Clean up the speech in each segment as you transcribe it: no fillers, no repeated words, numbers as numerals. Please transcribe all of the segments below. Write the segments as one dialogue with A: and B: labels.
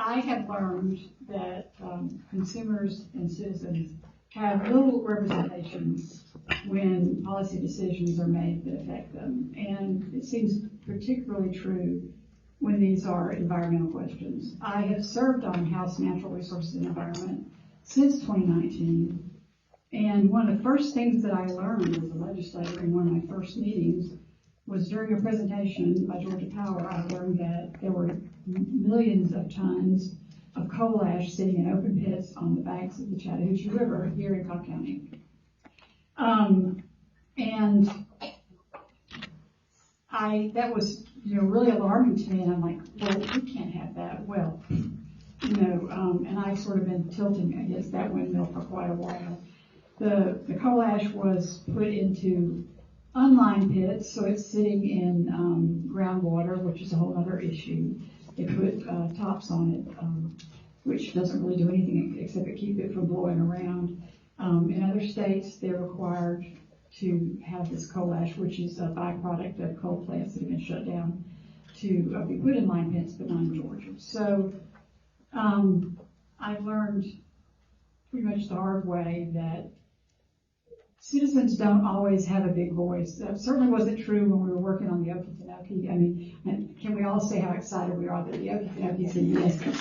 A: I have learned that consumers and citizens have little representation when policy decisions are made that affect them. And it seems particularly true when these are environmental questions. I have served on House Natural Resources and Environment since 2019. And one of the first things that I learned as a legislator in one of my first meetings was during a presentation by Georgia Power. I learned that there were millions of tons of coal ash sitting in open pits on the banks of the Chattahoochee River here in Cobb County. And that was, really alarming to me. And I'm like, well, we can't have that. Well, and I've sort of been tilting against that windmill for quite a while. The coal ash was put into unlined pits, so it's sitting in groundwater, which is a whole other issue. They put tops on it, which doesn't really do anything except keep it from blowing around. In other states, they're required to have this coal ash, which is a byproduct of coal plants that have been shut down, to be put in lined pits, but not in Georgia. So I learned pretty much the hard way that citizens don't always have a big voice. That certainly wasn't true when we were working on the Okefenokee. I mean, can we all say how excited we are that the Okefenokee is in UNESCO?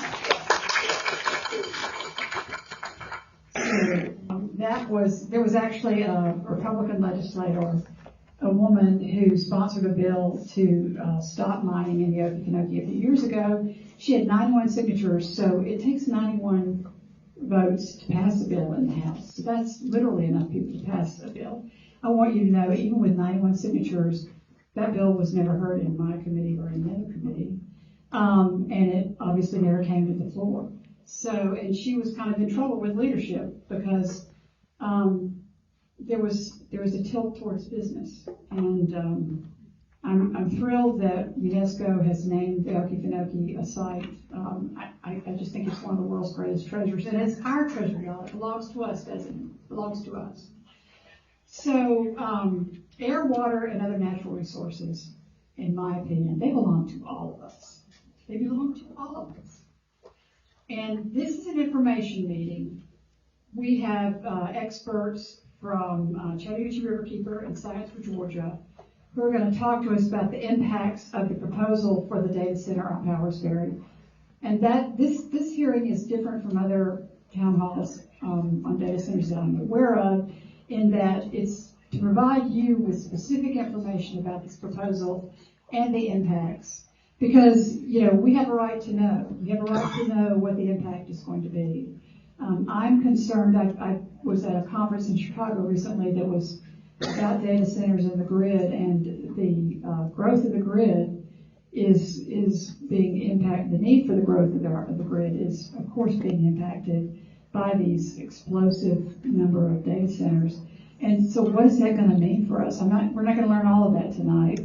A: So there was actually a Republican legislator, a woman who sponsored a bill to stop mining in the Okefenokee a few years ago. She had 91 signatures, so it takes 91 votes to pass a bill in the House. So that's literally enough people to pass a bill. I want you to know, even with 91 signatures, that bill was never heard in my committee or in another committee. And it obviously never came to the floor. So, and she was kind of in trouble with leadership because there was a tilt towards business. And I'm thrilled that UNESCO has named the Okefenokee a site. I just think it's one of the world's greatest treasures. And it's our treasure, y'all. It belongs to us, doesn't it? It belongs to us. So air, water, and other natural resources, in my opinion, they belong to all of us. They belong to all of us. And this is an information meeting. We have experts from Chattahoochee Riverkeeper and Science for Georgia who are going to talk to us about the impacts of the proposal for the data center on Powers Ferry. And that this hearing is different from other town halls on data centers that I'm aware of, in that it's to provide you with specific information about this proposal and the impacts. Because, we have a right to know. We have a right to know what the impact is going to be. I'm concerned. I was at a conference in Chicago recently that was about data centers and the grid, and the growth of the grid is being impacted. The need for the growth of the grid is, of course, being impacted by these explosive number of data centers. And so, what is that going to mean for us? We're not going to learn all of that tonight,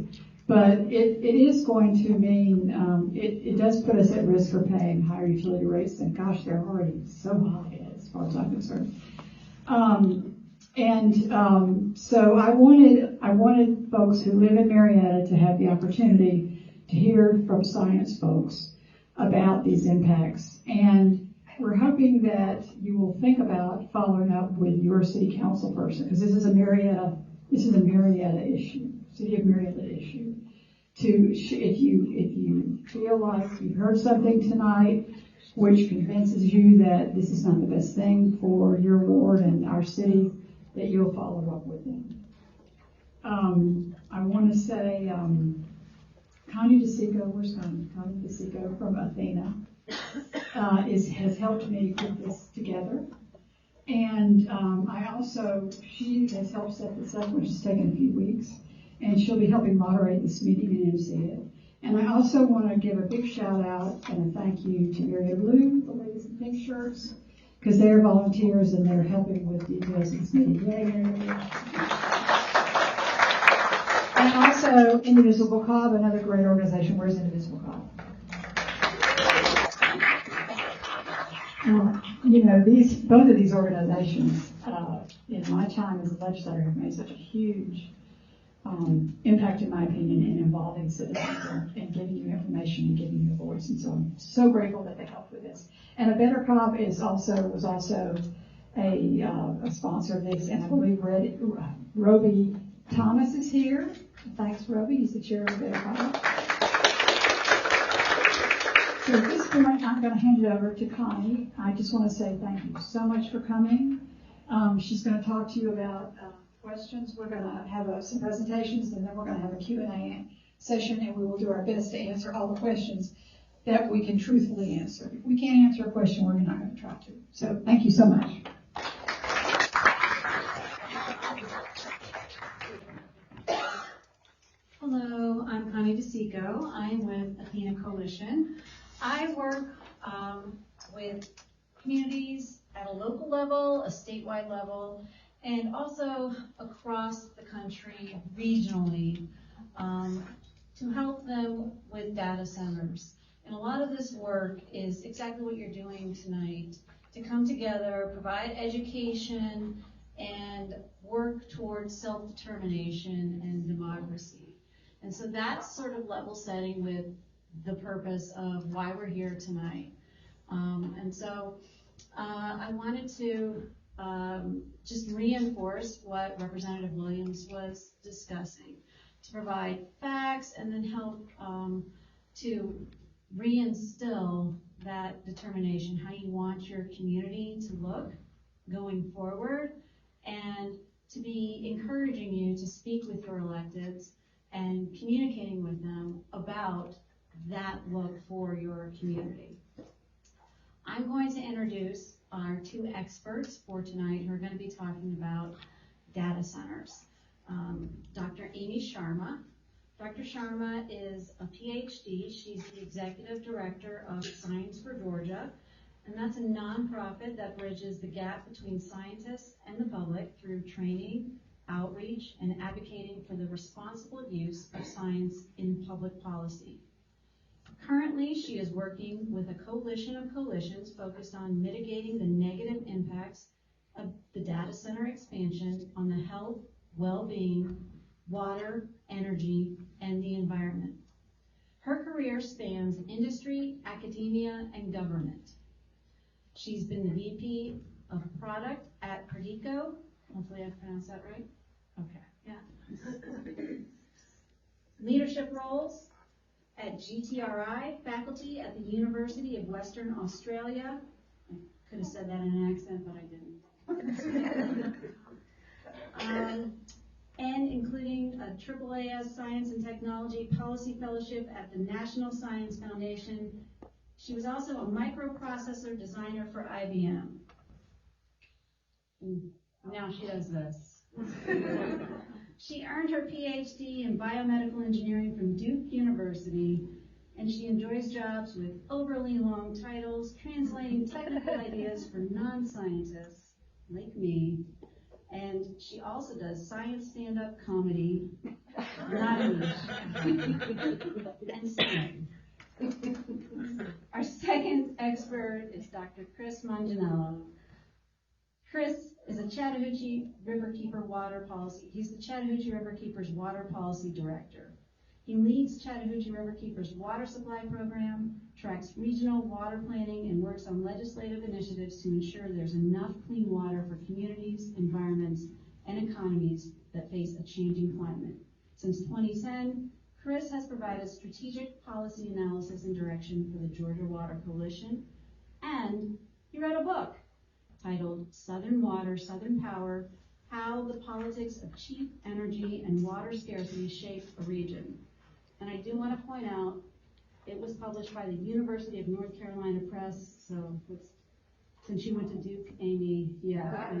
A: but it is going to mean it does put us at risk for paying higher utility rates. And gosh, they're already so high as far as I'm concerned. So I wanted folks who live in Marietta to have the opportunity to hear from science folks about these impacts. And we're hoping that you will think about following up with your city council person, because this is a Marietta issue, City of Marietta issue. If you feel like you've heard something tonight which convinces you that this is not the best thing for your ward and our city, that you'll follow up with them. I want to say, Connie DeSico, where's Connie? Connie DeSico from Athena has helped me put this together. And she has helped set this up, which has taken a few weeks. And she'll be helping moderate this meeting and MC it. And I also want to give a big shout out and a thank you to Marietta Blue, the ladies in pink shirts, because they are volunteers and they're helping with details of this meeting. Yay, Marietta. And also Indivisible Cobb, another great organization. Where's Indivisible Cobb? Both of these organizations, in my time as a legislator, have made such a huge impact, in my opinion, in involving citizens and giving you information and giving you a voice. And so I'm so grateful that they helped with this. And A Better Cop was also a sponsor of this, and I believe Roby Thomas is here. Thanks, Roby. He's the chair of A Better Cop. So at this point, I'm going to hand it over to Connie. I just want to say thank you so much for coming. She's going to talk to you about questions. We're going to have some presentations, and then we're going to have a Q&A session, and we will do our best to answer all the questions that we can truthfully answer. If we can't answer a question, we're not going to try to. So thank you so much.
B: Hello, I'm Connie DeSico. I'm with Athena Coalition. I work with communities at a local level, a statewide level, and also across the country regionally to help them with data centers. And a lot of this work is exactly what you're doing tonight, to come together, provide education, and work towards self-determination and democracy. And so that's sort of level setting with the purpose of why we're here tonight. And so I wanted to just reinforce what Representative Williams was discussing, to provide facts and then help to reinstill that determination, how you want your community to look going forward, and to be encouraging you to speak with your electeds and communicating with them about that look for your community. I'm going to introduce our two experts for tonight who are going to be talking about data centers. Dr. Amy Sharma. Dr. Sharma is a PhD. She's the executive director of Science for Georgia, and that's a nonprofit that bridges the gap between scientists and the public through training, outreach, and advocating for the responsible use of science in public policy. Currently, she is working with a coalition of coalitions focused on mitigating the negative impacts of the data center expansion on the health, well-being, water, energy, and the environment. Her career spans industry, academia, and government. She's been the VP of Product at Perdico. Hopefully I pronounced that right. Okay, yeah. Leadership roles at GTRI, faculty at the University of Western Australia. I could have said that in an accent, but I didn't. And including a AAAS Science and Technology Policy Fellowship at the National Science Foundation. She was also a microprocessor designer for IBM. And now she does this. She earned her PhD in biomedical engineering from Duke University, and she enjoys jobs with overly long titles, translating technical ideas for non-scientists like me. And she also does science stand-up comedy, not English, and singing. Our second expert is Dr. Chris Manganiello. Chris is a Chattahoochee Riverkeeper water policy. He's the Chattahoochee Riverkeeper's water policy director. He leads Chattahoochee Riverkeeper's water supply program, tracks regional water planning, and works on legislative initiatives to ensure there's enough clean water for communities, environments, and economies that face a changing climate. Since 2010, Chris has provided strategic policy analysis and direction for the Georgia Water Coalition, and he wrote a book titled Southern Water, Southern Power, How the Politics of Cheap Energy and Water Scarcity Shape a Region. And I do want to point out, it was published by the University of North Carolina Press, so since you went to Duke, Amy, yeah.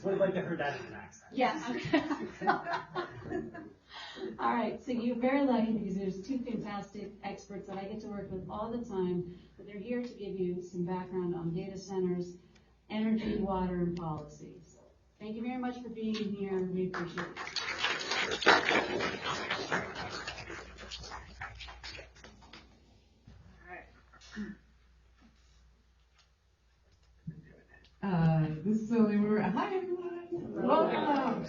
C: Would like to hear that in an accent.
B: Yeah, okay. All right, so you're very lucky because there's two fantastic experts that I get to work with all the time, but they're here to give you some background on data centers, energy, water, and policy. So thank you very much for being here. We appreciate it.
D: This is only where. Hi everyone. Welcome.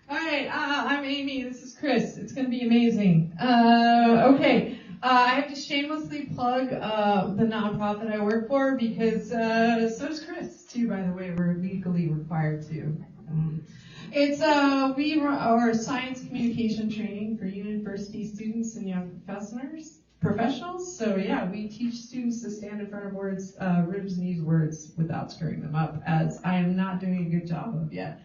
D: All right, I'm Amy. This is Chris. It's going to be amazing. Okay, I have to shamelessly plug the nonprofit I work for because so does Chris too. By the way, we're legally required to. We are science communication training for university students and young professionals. So yeah, we teach students to stand in front of rooms and use words without screwing them up, as I am not doing a good job of yet.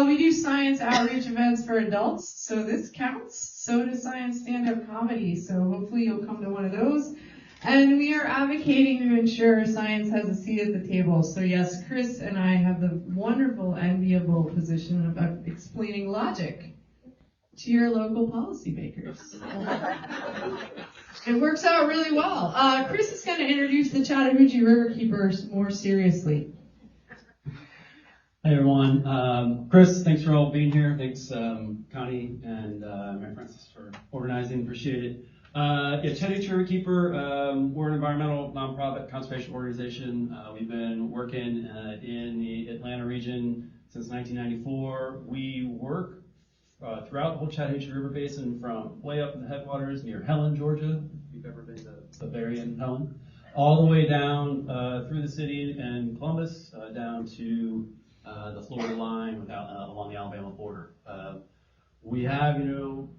D: We do science outreach events for adults, so this counts. So does science stand-up comedy, so hopefully you'll come to one of those. And we are advocating to ensure science has a seat at the table. So yes, Chris and I have the wonderful, enviable position of explaining logic to your local policymakers. It works out really well. Chris is going to introduce the Chattahoochee Riverkeepers more seriously.
E: Hey everyone, Chris, thanks for all being here. Thanks Connie and Mary Frances for organizing, appreciate it. Chattahoochee Riverkeeper, we're an environmental nonprofit conservation organization. We've been working in the Atlanta region since 1994. We work throughout the whole Chattahoochee River Basin from way up in the headwaters near Helen, Georgia, if you've ever been to Bavaria and Helen, all the way down through the city and Columbus, down to the Florida line along the Alabama border. We have,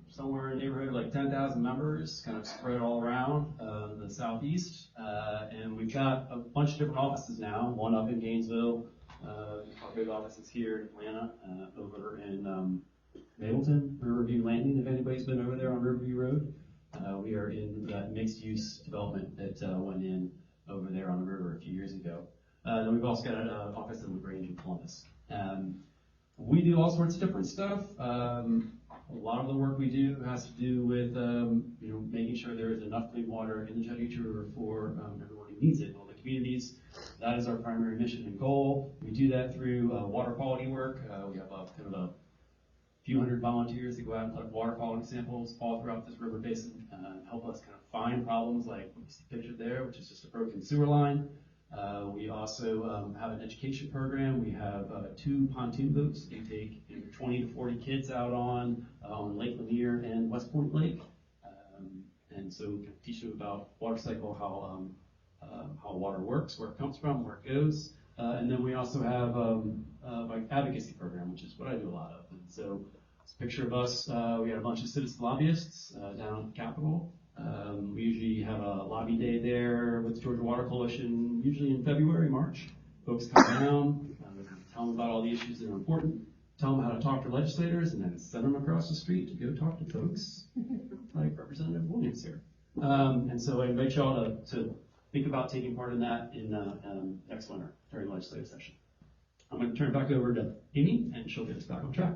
E: somewhere in the neighborhood of like 10,000 members, kind of spread all around the southeast, and we've got a bunch of different offices now. One up in Gainesville, our big office is here in Atlanta, over in Mableton, Riverview Landing. If anybody's been over there on Riverview Road, we are in that mixed-use development that went in over there on the river a few years ago. Then we've also got an office in LaGrange in Columbus. We do all sorts of different stuff. A lot of the work we do has to do with making sure there is enough clean water in the Chattahoochee River for everyone who needs it, all the communities. That is our primary mission and goal. We do that through water quality work. We have a few hundred volunteers that go out and collect water quality samples all throughout this river basin, help us kind of find problems like what you see pictured there, which is just a broken sewer line. We also have an education program. We have 2 pontoon boats. They take 20 to 40 kids out on Lake Lanier and West Point Lake, and so we can teach them about water cycle, how water works, where it comes from, where it goes, and then we also have like advocacy program, which is what I do a lot of. And so it's a picture of us. We had a bunch of citizen lobbyists down at the Capitol. We usually have a lobby day there with the Georgia Water Coalition, usually in February, March. Folks come down, tell them about all the issues that are important, tell them how to talk to legislators, and then send them across the street to go talk to folks like Representative Williams here. And so I invite y'all to think about taking part in that in next winter during the legislative session. I'm going to turn it back over to Amy, and she'll get us back on track.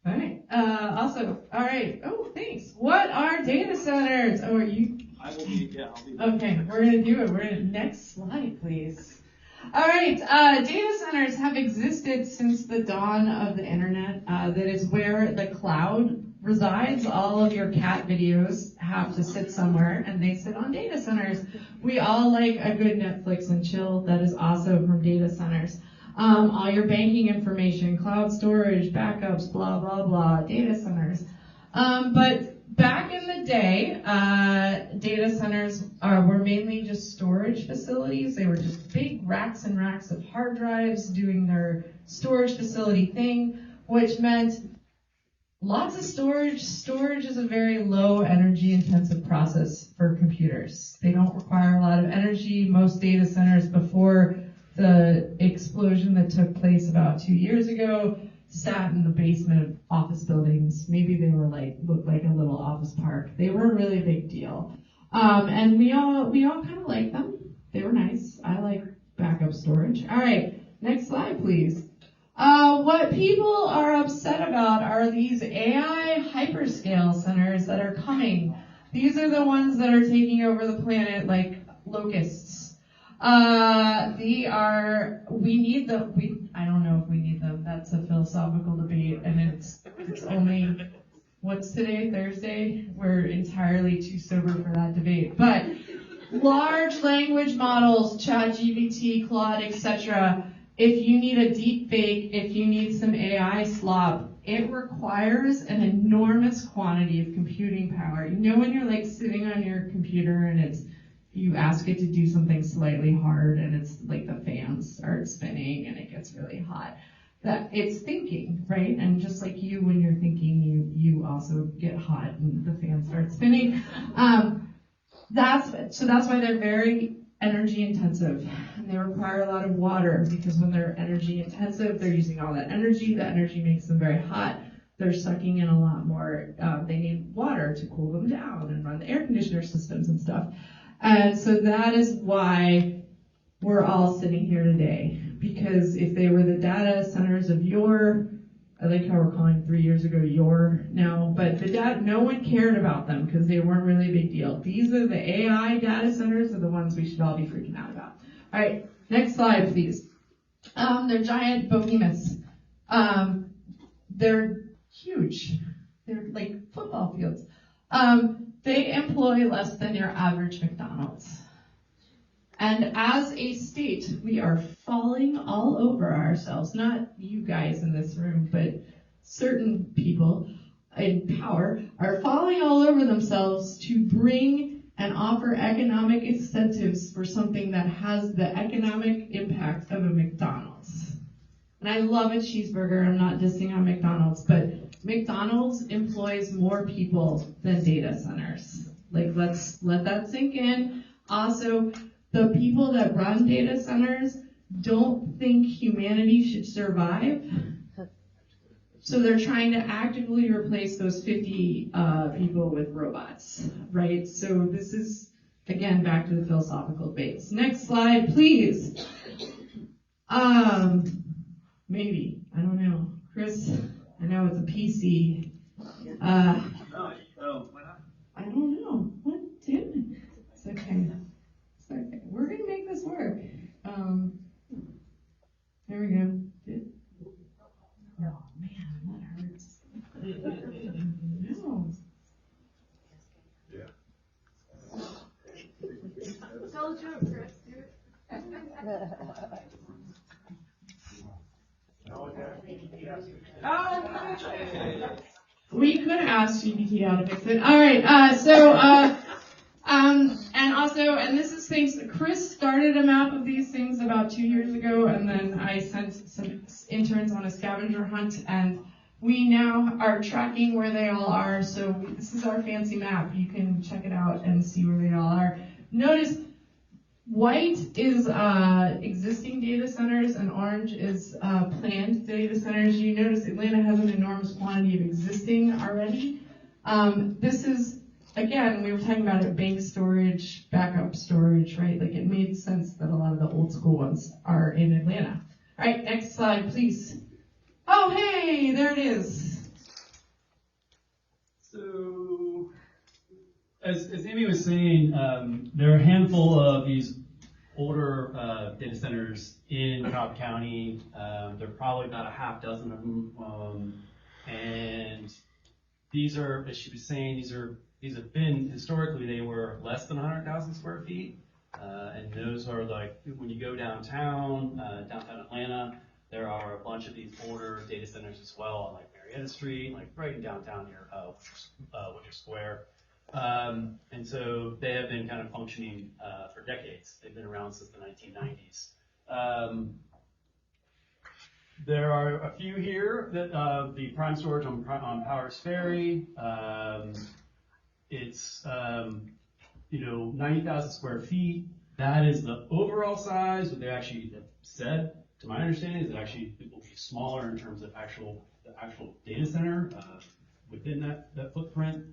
D: All right. Awesome. All right. Oh, thanks. What are data centers? Oh, are you?
E: I'll be there.
D: Okay, we're going to do it. We're going to, next slide, please. All right. Data centers have existed since the dawn of the internet. That is where the cloud resides. All of your cat videos have to sit somewhere, and they sit on data centers. We all like a good Netflix and chill. That is also from data centers. All your banking information, cloud storage, backups, blah, blah, blah, data centers. But back in the day, data centers were mainly just storage facilities. They were just big racks and racks of hard drives doing their storage facility thing, which meant lots of storage. Storage is a very low energy intensive process for computers. They don't require a lot of energy. Most data centers before the explosion that took place about 2 years ago sat in the basement of office buildings. Maybe they were looked like a little office park. They were a really big deal. And we all kind of liked them. They were nice. I like backup storage. All right, next slide, please. What people are upset about are these AI hyperscale centers that are coming. These are the ones that are taking over the planet like locusts. I don't know if we need them. That's a philosophical debate, and it's only, what's today, Thursday? We're entirely too sober for that debate. But large language models, ChatGPT, Claude, etc., if you need a deep fake, if you need some AI slop, it requires an enormous quantity of computing power. You know when you're like sitting on your computer and you ask it to do something slightly hard and it's like the fans start spinning and it gets really hot. That it's thinking, right? And just like you, when you're thinking, you also get hot and the fans start spinning. That's why they're very energy intensive, and they require a lot of water, because when they're energy intensive, they're using all that energy. That energy makes them very hot. They're sucking in a lot more. They need water to cool them down and run the air conditioner systems and stuff. And so that is why we're all sitting here today. Because if they were the data centers of I like how we're calling 3 years ago now, but no one cared about them because they weren't really a big deal. These are the AI data centers are the ones we should all be freaking out about. All right, next slide, please. They're giant behemoths. They're huge. They're like football fields. They employ less than your average McDonald's. And as a state, we are falling all over ourselves. Not you guys in this room, but certain people in power are falling all over themselves to bring and offer economic incentives for something that has the economic impact of a McDonald's. And I love a cheeseburger. I'm not dissing on McDonald's, but McDonald's employs more people than data centers. Like, let's let that sink in. Also, the people that run data centers don't think humanity should survive. So they're trying to actively replace those 50 people with robots, right? So this is, again, back to the philosophical debates. Next slide, please. Maybe, I don't know. Chris, I know it's a PC. I don't know. What, dude? It's okay. Okay, we're gonna make this work. There we go. Oh man, that hurts. No.
F: Yeah.
B: Tell a joke, Chris.
D: We could ask GPT how to fix it. All right. And this is things that Chris started a map of these things about 2 years ago, and then I sent some interns on a scavenger hunt, and we now are tracking where they all are. So this is our fancy map. You can check it out and see where they all are. Notice white is existing data centers and orange is planned data centers. You notice Atlanta has an enormous quantity of existing already. This is, again, we were talking about it, bank storage, backup storage, right? Like it made sense that a lot of the old school ones are in Atlanta. All right, next slide, please. Oh, hey, there it is.
E: So, as Amy was saying, there are a handful of these older data centers in Cobb County. There are probably about a half dozen of them. And these are, as she was saying, these have been, historically, they were less than 100,000 square feet. And those are like, when you go downtown Atlanta, there are a bunch of these older data centers as well on like Marietta Street, like right in downtown near Winter Square. And so they have been kind of functioning for decades. They've been around since the 1990s. There are a few here that the prime storage on Powers Ferry. It's 90,000 square feet. That is the overall size. What they actually have said, to my understanding, is that actually it will be smaller in terms of the actual data center within that footprint.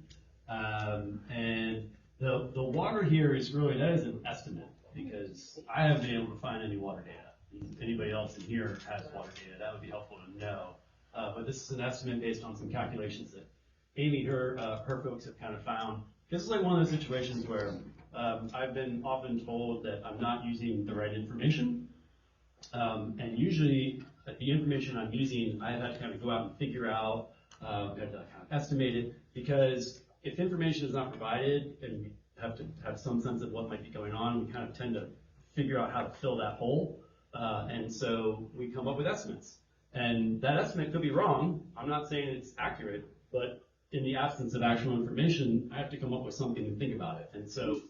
E: And the water here is really, that is an estimate, because I haven't been able to find any water data. If anybody else in here has water data, that would be helpful to know. But this is an estimate based on some calculations that Amy, her folks have kind of found. This is like one of those situations where I've been often told that I'm not using the right information. And usually the information I'm using, I have to kind of go out and figure out, I have to kind of estimate it, because if information is not provided and we have to have some sense of what might be going on, we kind of tend to figure out how to fill that hole. And so we come up with estimates. And that estimate could be wrong. I'm not saying it's accurate, but in the absence of actual information, I have to come up with something to think about it. And so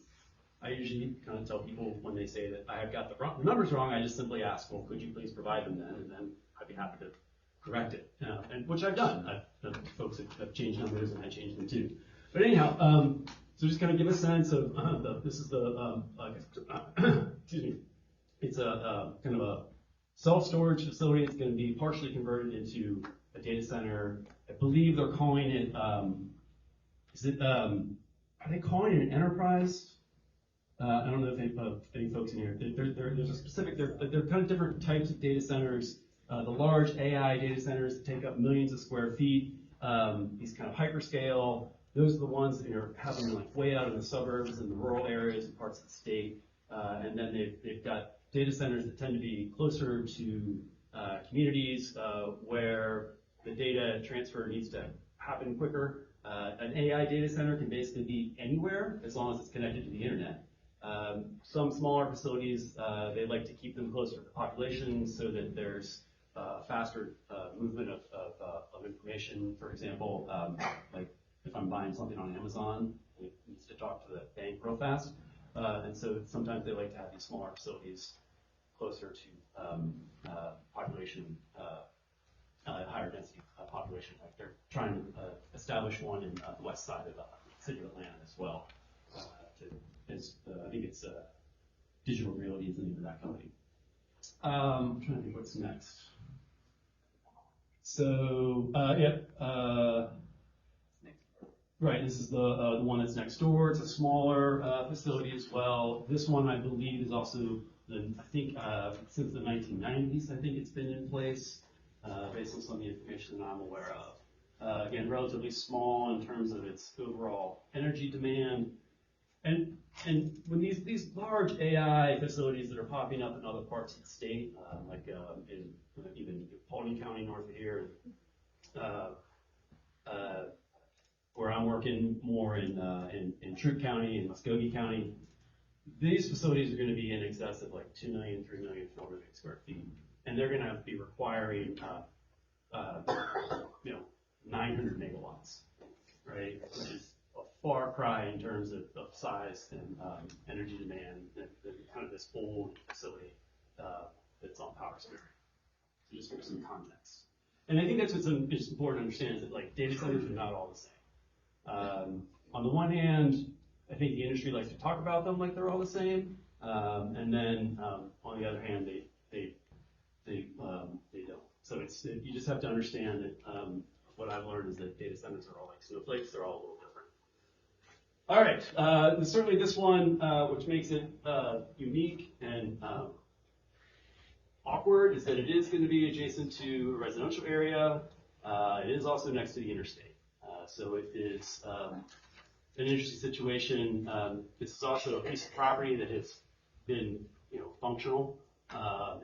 E: I usually kind of tell people when they say that I have got the numbers wrong, I just simply ask, well, could you please provide them then? And then I'd be happy to correct it, and which I've done. Folks have changed numbers, and I changed them too. But anyhow, so just kind of give a sense of this is the excuse me. It's a kind of a self-storage facility. It's going to be partially converted into a data center. I believe they're calling it. Are they calling it an enterprise? I don't know if any folks in here. There's a specific. They're kind of different types of data centers. The large AI data centers take up millions of square feet. These kind of hyperscale. Those are the ones that are happening like way out in the suburbs and the rural areas and parts of the state. And then they've got data centers that tend to be closer to communities where the data transfer needs to happen quicker. An AI data center can basically be anywhere as long as it's connected to the internet. Some smaller facilities, they like to keep them closer to the population so that there's faster movement of information. For example, like if I'm buying something on Amazon, it needs to talk to the bank real fast. And so sometimes they like to have these smaller facilities closer to population, higher density population. Like they're trying to establish one in the west side of the city of Atlanta as well. I think it's Digital Realty is the name of that company. I'm trying to think what's next. So right, this is the one that's next door. It's a smaller facility as well. This one, I believe, is also, I think, since the 1990s, I think it's been in place, based on some of the information that I'm aware of. Again, relatively small in terms of its overall energy demand. And when these large AI facilities that are popping up in other parts of the state, like in even Paulding County north of here, where I'm working more in Troup County and Muskogee County, these facilities are going to be in excess of like 2 million, 3 million, 4 million square feet. And they're going to be requiring 900 megawatts, right? Which is a far cry in terms of size and energy demand than kind of this old facility that's on power sparing. So just for some context. And I think that's what's important to understand is that like data centers are not all the same. On the one hand, I think the industry likes to talk about them like they're all the same, and then on the other hand, they don't. So you just have to understand that what I've learned is that data centers are all like snowflakes; they're all a little different. All right, certainly this one, which makes it unique and awkward, is that it is going to be adjacent to a residential area. It is also next to the interstate. So it is an interesting situation. This is also a piece of property that has been, functional.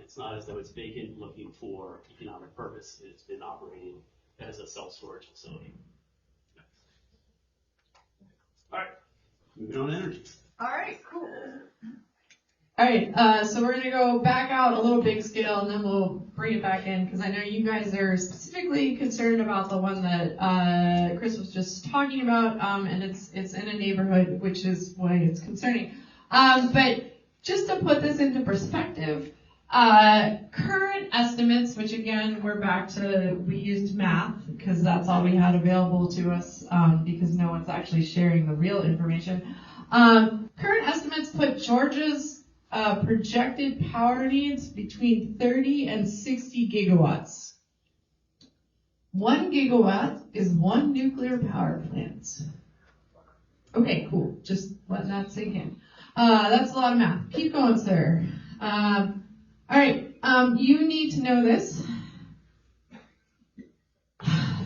E: It's not as though it's vacant looking for economic purpose. It's been operating as a self-storage facility. All right, moving on to energy.
D: All right, cool. All right, so we're going to go back out a little big scale, and then we'll bring it back in, because I know you guys are specifically concerned about the one that Chris was just talking about, and it's in a neighborhood, which is why it's concerning. But just to put this into perspective, current estimates, which again, we used math, because that's all we had available to us, because no one's actually sharing the real information. Current estimates put Georgia's projected power needs between 30 and 60 gigawatts. 1 gigawatt is 1 nuclear power plant. Okay, cool. Just letting that sink in. That's a lot of math. Keep going, sir. All right. You need to know this.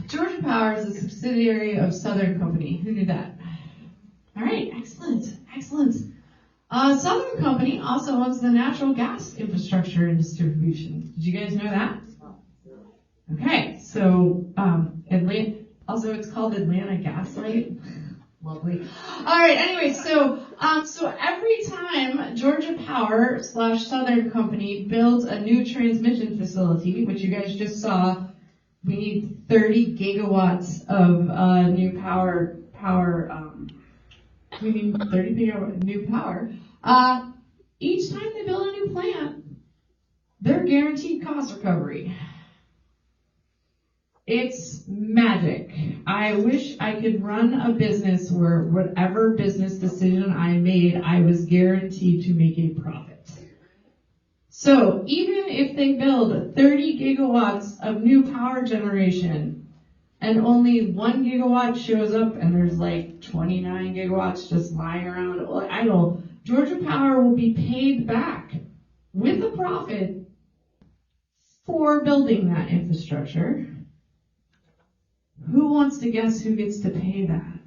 D: Georgia Power is a subsidiary of Southern Company. Who knew that? All right. Excellent. Southern Company also owns the natural gas infrastructure and distribution. Did you guys know that? Okay, so Atlanta, also it's called Atlanta Gaslight. Lovely. All right. Anyway, so every time Georgia Power / Southern Company builds a new transmission facility, which you guys just saw, we need 30 gigawatts of new power. We need 30 gigawatts new power. Each time they build a new plant, they're guaranteed cost recovery. It's magic. I wish I could run a business where whatever business decision I made, I was guaranteed to make a profit. So even if they build 30 gigawatts of new power generation and only 1 gigawatt shows up and there's like 29 gigawatts just lying around idle, Georgia Power will be paid back with a profit for building that infrastructure. Who wants to guess who gets to pay that?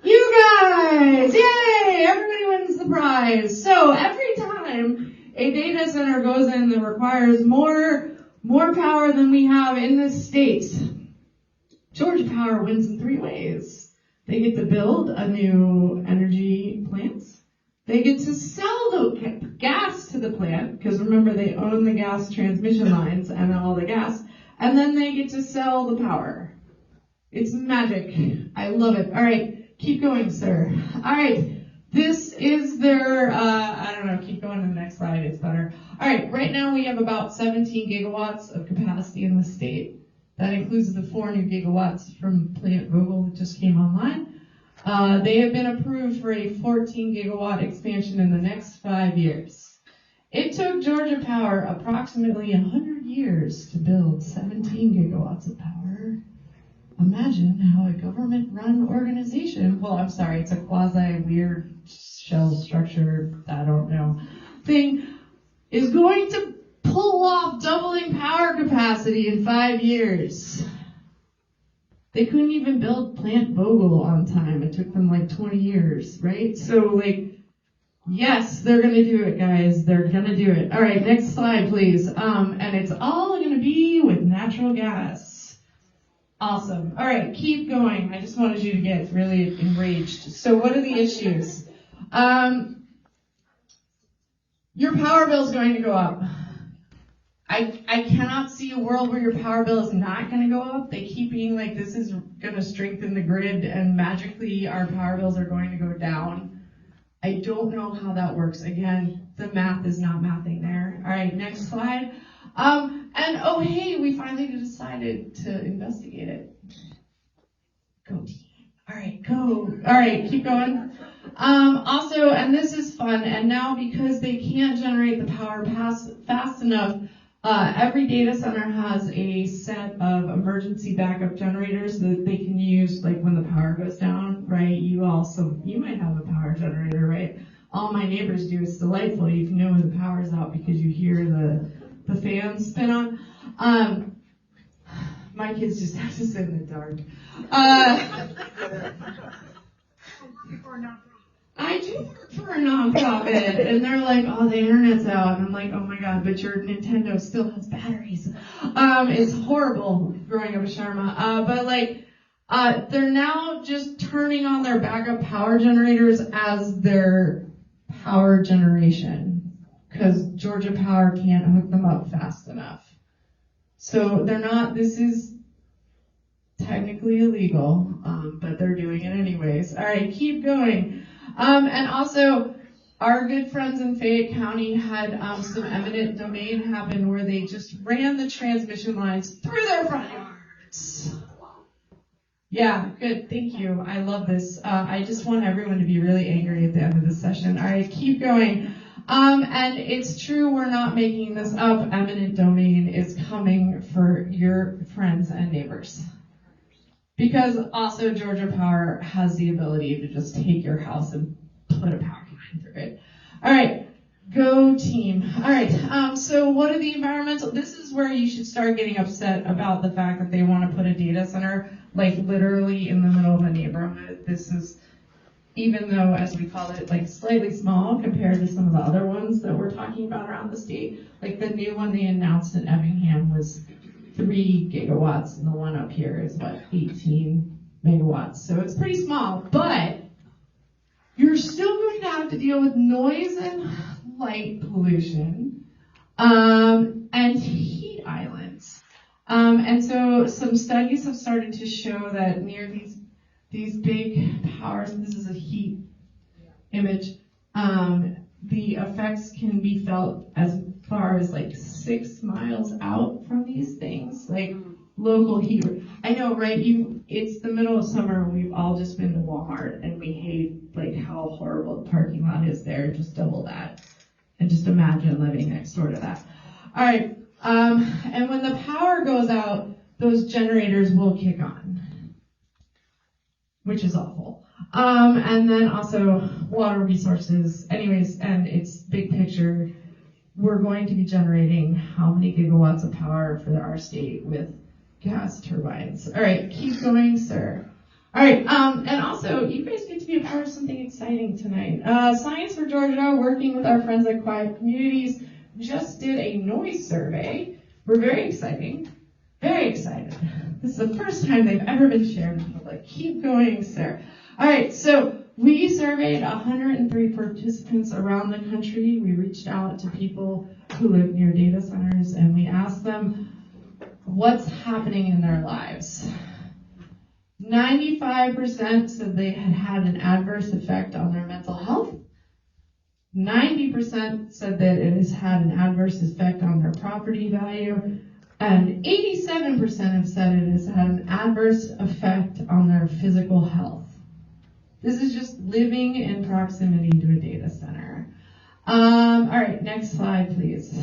D: You guys! Yay! Everybody wins the prize. So every time a data center goes in that requires more power than we have in this state, Georgia Power wins in 3 ways. They get to build a new energy plant. They get to sell the gas to the plant, because remember they own the gas transmission lines and all the gas. And then they get to sell the power. It's magic. I love it. All right, keep going, sir. All right, this is their, I don't know, keep going to the next slide. It's better. All right, right now we have about 17 gigawatts of capacity in the state. That includes the 4 new gigawatts from Plant Vogel that just came online. They have been approved for a 14 gigawatt expansion in the next 5 years. It took Georgia Power approximately 100 years to build 17 gigawatts of power. Imagine how a government-run organization, it's a quasi-weird shell structure, I don't know, thing, is going to pull off doubling power capacity in 5 years. They couldn't even build Plant Vogel on time. It took them like 20 years, right? So, yes, they're going to do it, guys. They're going to do it. All right, next slide, please. And it's all going to be with natural gas. Awesome. All right, keep going. I just wanted you to get really enraged. So what are the issues? Your power bill is going to go up. I cannot see a world where your power bill is not going to go up. They keep being like, this is going to strengthen the grid, and magically our power bills are going to go down. I don't know how that works. Again, the math is not mathing there. All right, next slide. And oh, hey, we finally decided to investigate it. Go team. All right, go. All right, keep going. Also, and this is fun, and now because they can't generate the power fast enough, every data center has a set of emergency backup generators that they can use, like when the power goes down, right? You might have a power generator, right? All my neighbors do. It's delightful. You can know when the power's out because you hear the fans spin on. My kids just have to sit in the dark. I do work for a nonprofit, and they're like, oh, the internet's out. And I'm like, oh my God, but your Nintendo still has batteries. It's horrible growing up a Sharma. But they're now just turning on their backup power generators as their power generation, because Georgia Power can't hook them up fast enough. So this is technically illegal, but they're doing it anyways. All right, keep going. And also, our good friends in Fayette County had some eminent domain happen where they just ran the transmission lines through their front yards. Yeah, good. Thank you. I love this. I just want everyone to be really angry at the end of this session. All right, keep going. And it's true, we're not making this up. Eminent domain is coming for your friends and neighbors. Because also Georgia Power has the ability to just take your house and put a power line through it. All right, go team. All right, so what are the environmental? This is where you should start getting upset about the fact that they want to put a data center like literally in the middle of a neighborhood. This is, even though, as we call it, like slightly small compared to some of the other ones that we're talking about around the state. Like the new one they announced in Effingham was 3 gigawatts, and the one up here is 18 megawatts. So it's pretty small, but you're still going to have to deal with noise and light pollution, and heat islands. And so some studies have started to show that near these big powers, and this is a heat image, the effects can be felt as far as like 6 miles out from these things, like local heat. I know, right? It's the middle of summer and we've all just been to Walmart and we hate like how horrible the parking lot is there. Just double that. And just imagine living next door to that. All right. And when the power goes out, those generators will kick on, which is awful. And then also water resources. Anyways, and it's big picture. We're going to be generating how many gigawatts of power for our state with gas turbines. All right, keep going, sir. All right, and also, you guys get to be a part of something exciting tonight. Science for Georgia, working with our friends at Quiet Communities, just did a noise survey. We're very excited. This is the first time they've ever been shared in public. Keep going, sir. All right, so we surveyed 103 participants around the country. We reached out to people who live near data centers, and we asked them what's happening in their lives. 95% said they had had an adverse effect on their mental health. 90% said that it has had an adverse effect on their property value. And 87% have said it has had an adverse effect on their physical health. This is just living in proximity to a data center. All right, next slide, please.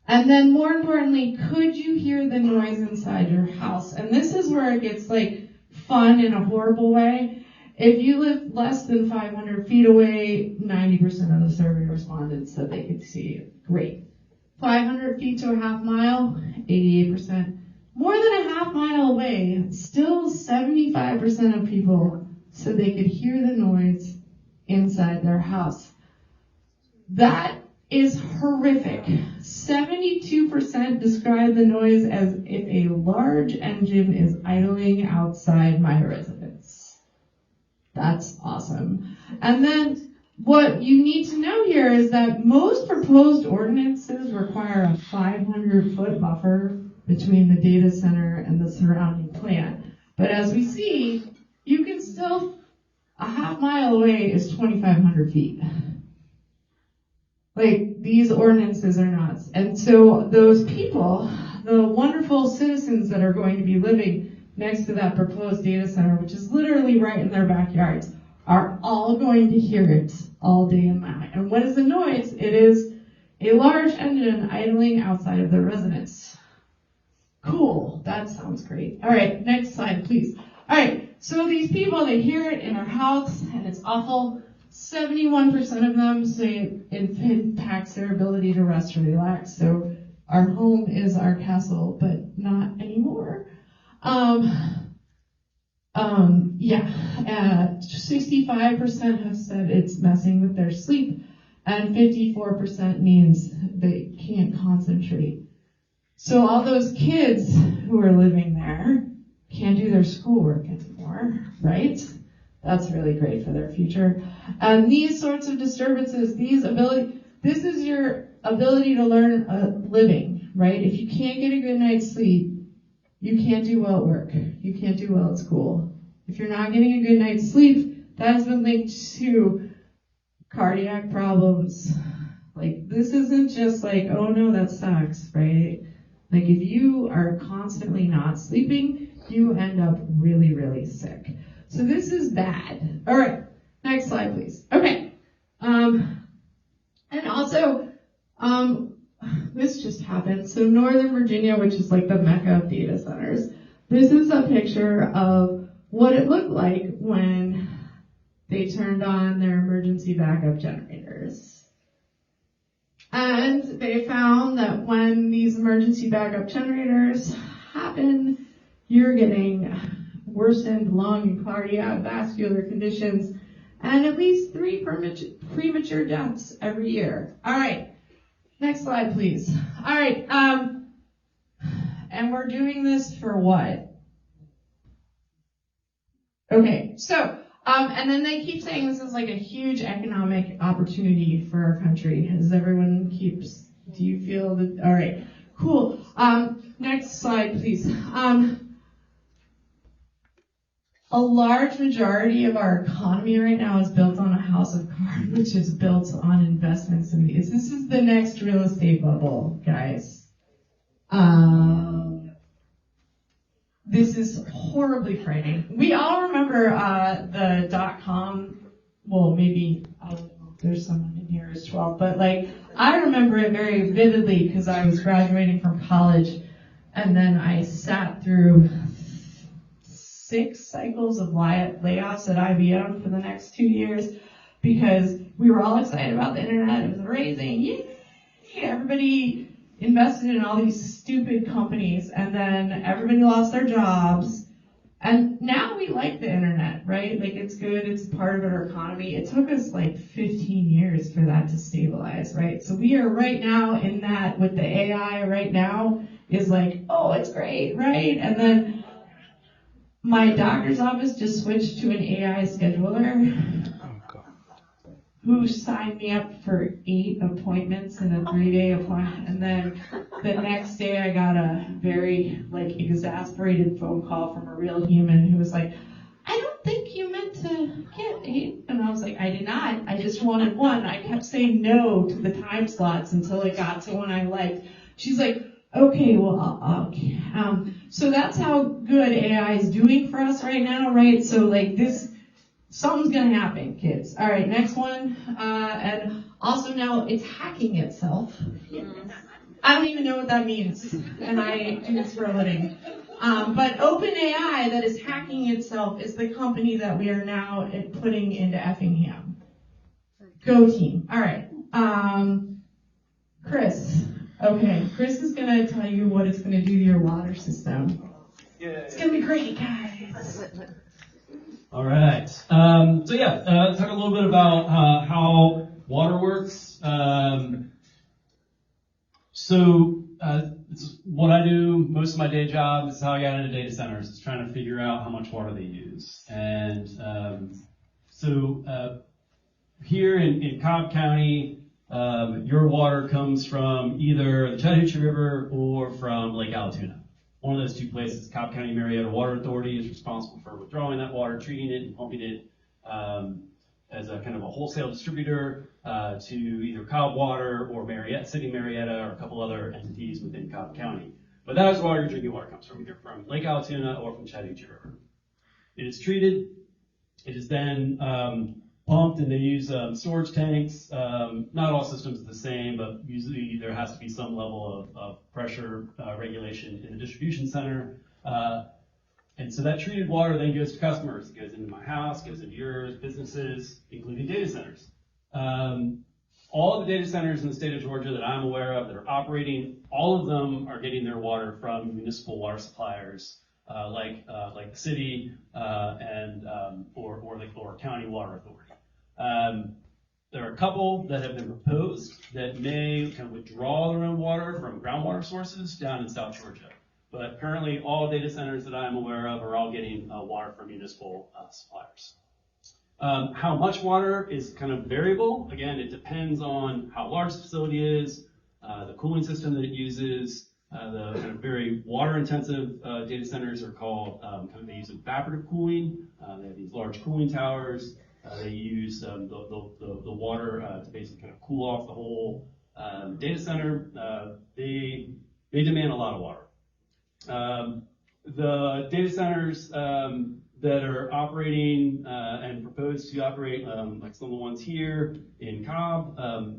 D: And then more importantly, could you hear the noise inside your house? And this is where it gets like fun in a horrible way. If you live less than 500 feet away, 90% of the survey respondents said they could see it. Great. 500 feet to a half mile, 88%. More than a half mile away, still 75% of people said they could hear the noise inside their house. That is horrific. 72% describe the noise as if a large engine is idling outside my residence. That's awesome. And then what you need to know here is that most proposed ordinances require a 500-foot buffer between the data center and the surrounding plant. But as we see, you can still, a half mile away is 2,500 feet. Like, these ordinances are nuts. And so those people, the wonderful citizens that are going to be living next to that proposed data center, which is literally right in their backyards, are all going to hear it all day and night. And what is the noise? It is a large engine idling outside of their residence. Cool. That sounds great. All right, next slide, please. All right, so these people, they hear it in their house, and it's awful. 71% of them say it impacts their ability to rest or relax. So our home is our castle, but not anymore. 65% have said it's messing with their sleep, and 54% means they can't concentrate. So all those kids who are living there can't do their schoolwork anymore, right? That's really great for their future. And these sorts of disturbances, this is your ability to learn a living, right? If you can't get a good night's sleep, you can't do well at work. You can't do well at school. If you're not getting a good night's sleep, that has been linked to cardiac problems. Like, this isn't just like, oh no, that sucks, right? Like, if you are constantly not sleeping, you end up really, really sick. So this is bad. All right, next slide, please. Okay. And also, this just happened. So Northern Virginia, which is like the mecca of data centers, this is a picture of what it looked like when they turned on their emergency backup generators. And they found that when these emergency backup generators happen, you're getting worsened lung and cardiovascular conditions, and at least 3 premature deaths every year. All right, next slide, please. All right, and we're doing this for what? Okay, so, and then they keep saying this is like a huge economic opportunity for our country. As everyone keeps, do you feel that, all right, cool. Next slide, please. A large majority of our economy right now is built on a house of cards, which is built on investments in these. This is the next real estate bubble, guys. This is horribly frightening. We all remember the .com. Well, maybe I don't know if there's someone in here who's 12, but like I remember it very vividly because I was graduating from college, and then I sat through 6 cycles of layoffs at IBM for the next 2 years because we were all excited about the internet. It was amazing. Yay! Everybody invested in all these stupid companies, and then everybody lost their jobs. And now we like the internet, right? Like it's good, it's part of our economy. It took us like 15 years for that to stabilize, right? So we are right now in that with the AI right now is like, oh, it's great, right? And then my doctor's office just switched to an AI scheduler who signed me up for 8 appointments in a 3-day appointment. And then the next day I got a very like exasperated phone call from a real human who was like, I don't think you meant to get 8. And I was like, I did not. I just wanted 1. I kept saying no to the time slots until it got to one I liked. She's like, okay, well, okay. So that's how good AI is doing for us right now, right? So like this, something's gonna happen, kids. All right, next one. And also now it's hacking itself. I don't even know what that means, and I do this for a living. But OpenAI that is hacking itself is the company that we are now putting into Effingham. Go team. All right. Chris. Okay, Chris is gonna tell you what it's gonna do to your water system. It's gonna be great, guys.
E: All right. Talk a little bit about how water works. It's what I do most of my day job. This is how I got into data centers. Is trying to figure out how much water they use. And here in Cobb County, your water comes from either the Chattahoochee River or from Lake Allatoona. One of those 2 places. Cobb County Marietta Water Authority is responsible for withdrawing that water, treating it, and pumping it as a kind of a wholesale distributor to either Cobb Water or City Marietta or a couple other entities within Cobb County. But that is where your drinking water comes from, either from Lake Allatoona or from Chattahoochee River. It is treated. It is then pumped, and they use storage tanks. Not all systems are the same, but usually there has to be some level of pressure regulation in the distribution center. And so that treated water then goes to customers. It goes into my house, goes into yours, businesses, including data centers. All of the data centers in the state of Georgia that I'm aware of that are operating, all of them are getting their water from municipal water suppliers like the city or county water authority. There are a couple that have been proposed that may kind of withdraw their own water from groundwater sources down in South Georgia. But currently, all data centers that I'm aware of are all getting water from municipal suppliers. How much water is kind of variable. Again, it depends on how large the facility is, the cooling system that it uses. The kind of very water-intensive data centers are called, they use evaporative cooling. They have these large cooling towers. They use the water to basically kind of cool off the whole data center. They demand a lot of water. The data centers that are operating and proposed to operate, like some of the ones here in Cobb,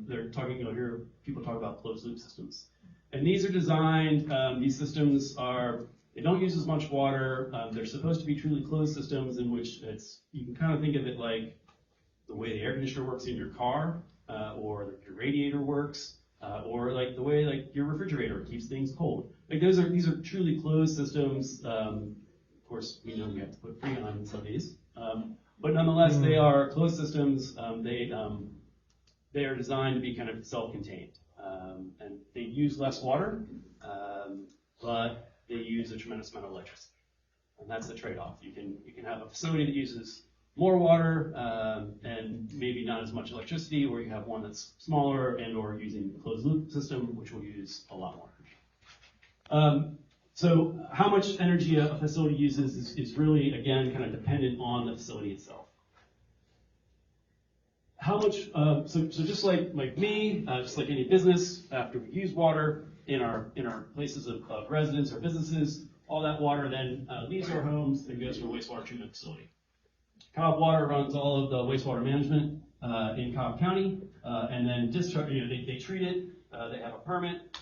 E: they're talking, here people talk about closed loop systems. And these are designed, these systems they don't use as much water. They're supposed to be truly closed systems in which you can kind of think of it like the way the air conditioner works in your car, or your radiator works, or like the way like your refrigerator keeps things cold. Like these are truly closed systems. Of course, we know we have to put Freon in some of these, but nonetheless, they are closed systems. They are designed to be kind of self-contained, and they use less water, but they use a tremendous amount of electricity. And that's the trade-off. You can have a facility that uses more water and maybe not as much electricity, or you have one that's smaller and or using a closed loop system, which will use a lot more energy. So how much energy a facility uses is really, again, kind of dependent on the facility itself. How much, so just like me, just like any business, after we use water in our places of residence or businesses, all that water then leaves our homes and goes to a wastewater treatment facility. Cobb Water runs all of the wastewater management in Cobb County, and then discharge. They treat it. They have a permit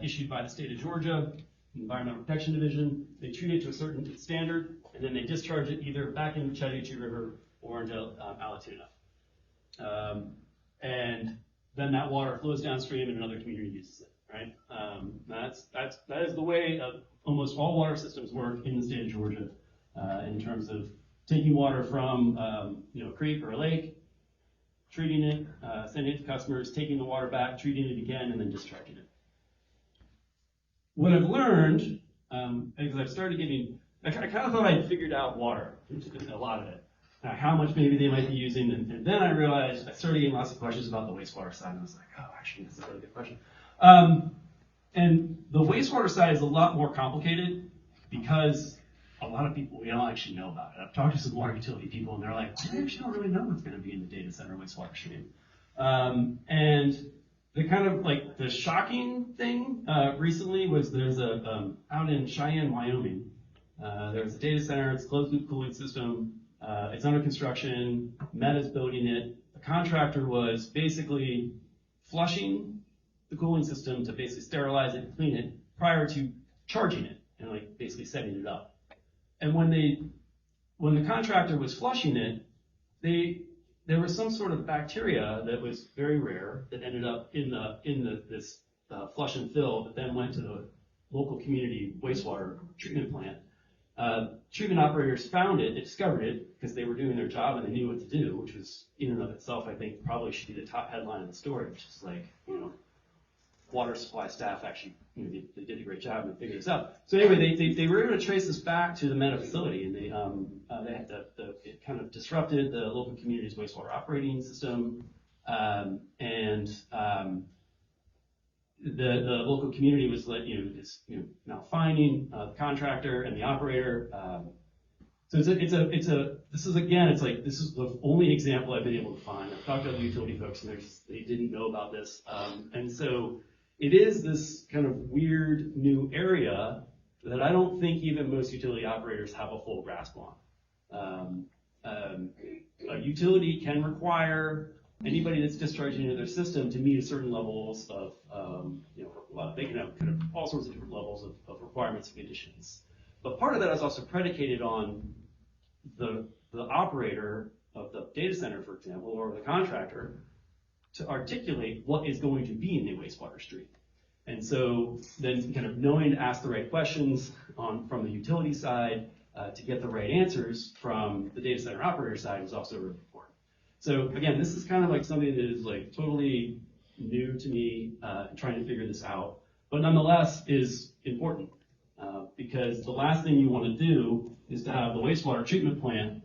E: issued by the state of Georgia, Environmental Protection Division. They treat it to a certain standard, and then they discharge it either back into the Chattahoochee River or into Alatoona. And then that water flows downstream, and another community uses it. Right? That is the way almost all water systems work in the state of Georgia, in terms of taking water from a creek or a lake, treating it, sending it to customers, taking the water back, treating it again, and then discharging it. What I've learned, as I've started getting, I kind of thought I'd figured out water, a lot of it, how much maybe they might be using, and then I realized I started getting lots of questions about the wastewater side, and I was like, oh, actually, that's a really good question. And the wastewater side is a lot more complicated because a lot of people, we don't actually know about it. I've talked to some water utility people, and they're like, we actually don't really know what's going to be in the data center wastewater stream. And the kind of like the shocking thing recently was there's out in Cheyenne, Wyoming, there's a data center, it's a closed loop cooling system, it's under construction, Meta's building it. The contractor was basically flushing the cooling system to basically sterilize it and clean it prior to charging it and like basically setting it up. And when the contractor was flushing it, there was some sort of bacteria that was very rare that ended up in this flush and fill that then went to the local community wastewater treatment plant. Treatment operators found it, they discovered it because they were doing their job and they knew what to do, which was in and of itself, I think, probably should be the top headline of the story, which is like, water supply staff actually, they did a great job and they figured this out. So anyway, they were able to trace this back to the Meta facility, and they had it kind of disrupted the local community's wastewater operating system, and the local community was now fining the contractor and the operator. So this is the only example I've been able to find. I've talked to other utility folks, and they didn't know about this, and so it is this kind of weird new area that I don't think even most utility operators have a full grasp on. A utility can require anybody that's discharging into their system to meet a certain levels of, they can have kind of all sorts of different levels of requirements and conditions. But part of that is also predicated on the operator of the data center, for example, or the contractor, to articulate what is going to be in the wastewater stream. And so then kind of knowing to ask the right questions from the utility side to get the right answers from the data center operator side is also really important. So again, this is kind of like something that is like totally new to me, trying to figure this out, but nonetheless is important because the last thing you want to do is to have the wastewater treatment plant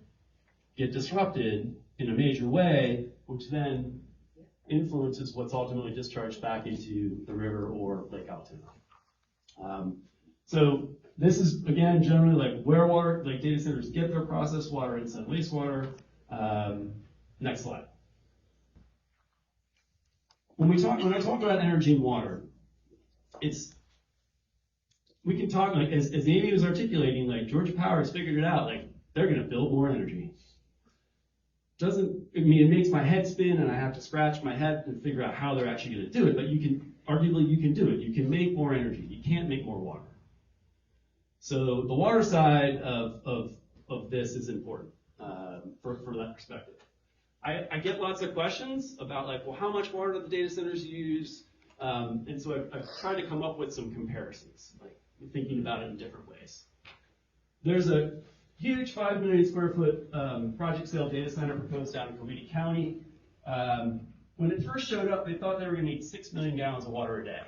E: get disrupted in a major way, which then influences what's ultimately discharged back into the river or Lake Alatoona. So this is, again, generally like where water, like data centers get their processed water inside wastewater. Next slide. When I talk about energy and water, we can talk, like, as Amy was articulating, like, Georgia Power has figured it out, like, they're going to build more energy. It makes my head spin, and I have to scratch my head and figure out how they're actually going to do it, but arguably you can do it. You can make more energy. You can't make more water. So the water side of this is important for that perspective. I get lots of questions about, like, well, how much water do the data centers use? And so I've tried to come up with some comparisons, like thinking about it in different ways. There's a huge 5 million square foot project scale data center proposed down in Coweta County. When it first showed up, they thought they were going to need 6 million gallons of water a day.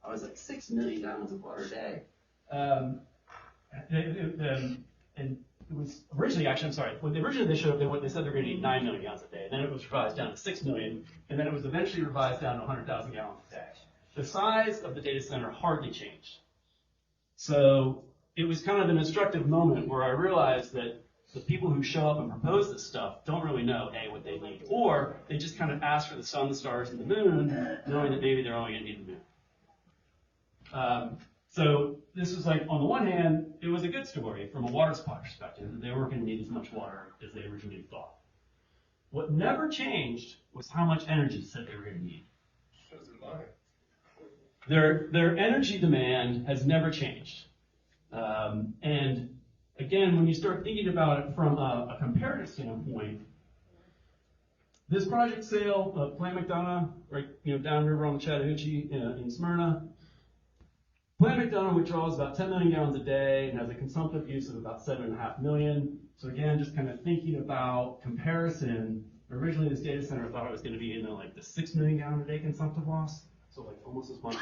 E: I was like, 6 million gallons of water a day? And it was originally, actually, I'm sorry, when originally they showed up, they said they were going to need 9 million gallons a day. And then it was revised down to 6 million, and then it was eventually revised down to 100,000 gallons a day. The size of the data center hardly changed. So it was kind of an instructive moment where I realized that the people who show up and propose this stuff don't really know, A, what they need, or they just kind of ask for the sun, the stars, and the moon, knowing that maybe they're only going to need the moon. So this was like, on the one hand, it was a good story from a water supply perspective, that they weren't going to need as much water as they originally thought. What never changed was how much energy said they were going to need. Their energy demand has never changed. And again, when you start thinking about it from a comparative standpoint, this project sale of Plant McDonough, right, downriver on the Chattahoochee in Smyrna, Plant McDonough withdraws about 10 million gallons a day and has a consumptive use of about 7.5 million. So again, just kind of thinking about comparison, originally this data center thought it was going to be in like the 6 million gallon a day consumptive loss, so like almost as much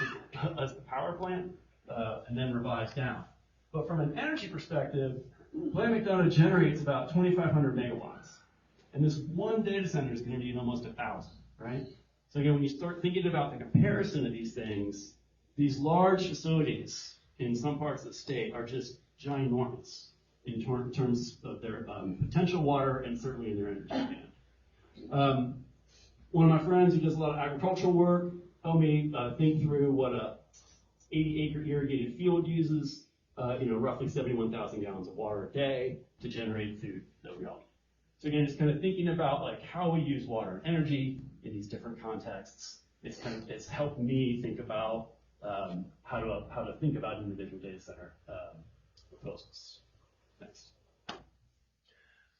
E: as the power plant, and then revised down. But from an energy perspective, Plant McDonough generates about 2,500 megawatts. And this one data center is going to need almost 1,000, right? So again, when you start thinking about the comparison of these things, these large facilities in some parts of the state are just ginormous in terms of their potential water and certainly in their energy demand. One of my friends who does a lot of agricultural work helped me think through what a 80-acre irrigated field uses, roughly 71,000 gallons of water a day to generate food that we all eat. So again, just kind of thinking about like how we use water and energy in these different contexts. It's helped me think about how to think about individual data center proposals. Next.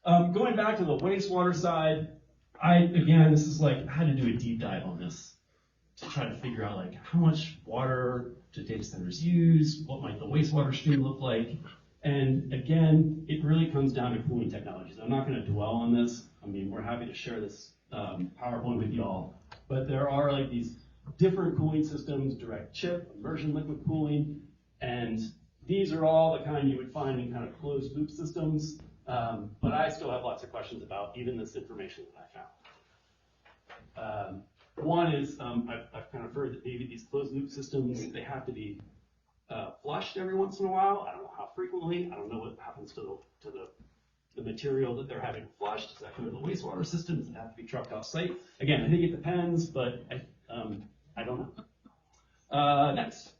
E: Going back to the wastewater side, this is like I had to do a deep dive on this to try to figure out like how much water do data centers use, what might the wastewater stream look like, and again, it really comes down to cooling technologies. I'm not going to dwell on this. I mean, we're happy to share this PowerPoint with y'all, but there are like these different cooling systems, direct chip, immersion liquid cooling, and these are all the kind you would find in kind of closed loop systems, but I still have lots of questions about even this information that I found. One is, I've kind of heard that maybe these closed loop systems, they have to be flushed every once in a while. I don't know how frequently. I don't know what happens to the material that they're having flushed. Does that come to the wastewater system? Does it have to be trucked off site? Again, I think it depends, but I don't know. Next.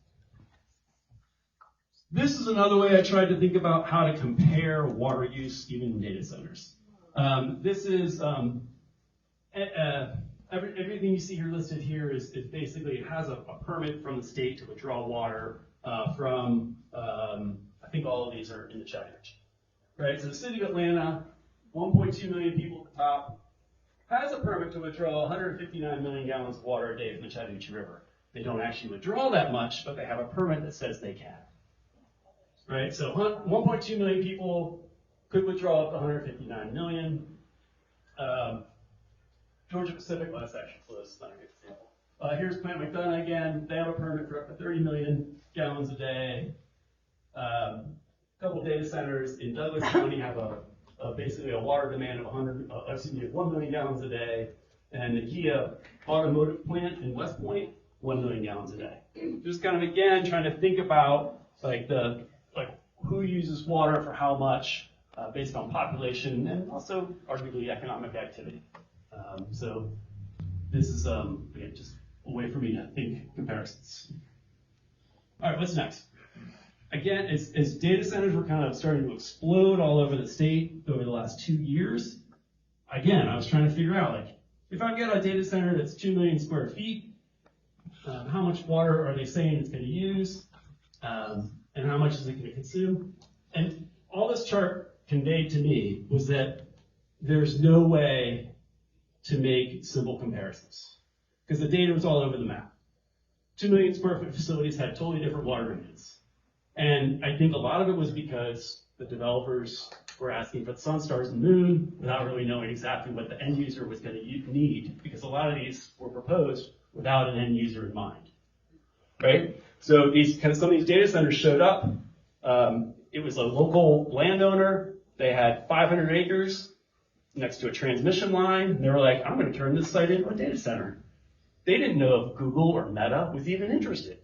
E: This is another way I tried to think about how to compare water use even in data centers. This is everything you see here listed here is basically, it has a permit from the state to withdraw water from, I think all of these are in the Chattahoochee. Right, so the city of Atlanta, 1.2 million people at the top, has a permit to withdraw 159 million gallons of water a day from the Chattahoochee River. They don't actually withdraw that much, but they have a permit that says they can. Right, so 1.2 million people could withdraw up to 159 million. Georgia Pacific, well, that's actually close, not a good example. Here's Plant McDonough again. They have a permit for up to 30 million gallons a day. A couple data centers in Douglas County have basically a water demand of 1 million gallons a day, and the Kia automotive plant in West Point, 1 million gallons a day. Just kind of again trying to think about like who uses water for how much based on population and also arguably economic activity. So this is again just a way for me to think comparisons. All right, what's next? Again, as data centers were kind of starting to explode all over the state over the last 2 years, again, I was trying to figure out, like, if I've got a data center that's 2 million square feet, how much water are they saying it's going to use, and how much is it going to consume? And all this chart conveyed to me was that there's no way to make simple comparisons, because the data was all over the map. 2 million square foot facilities had totally different water demands. And I think a lot of it was because the developers were asking for the sun, stars, and moon without really knowing exactly what the end user was going to need, because a lot of these were proposed without an end user in mind, right? So some of these data centers showed up it was a local landowner. They had 500 acres next to a transmission line. And they were like, I'm going to turn this site into a data center. They didn't know if Google or Meta was even interested.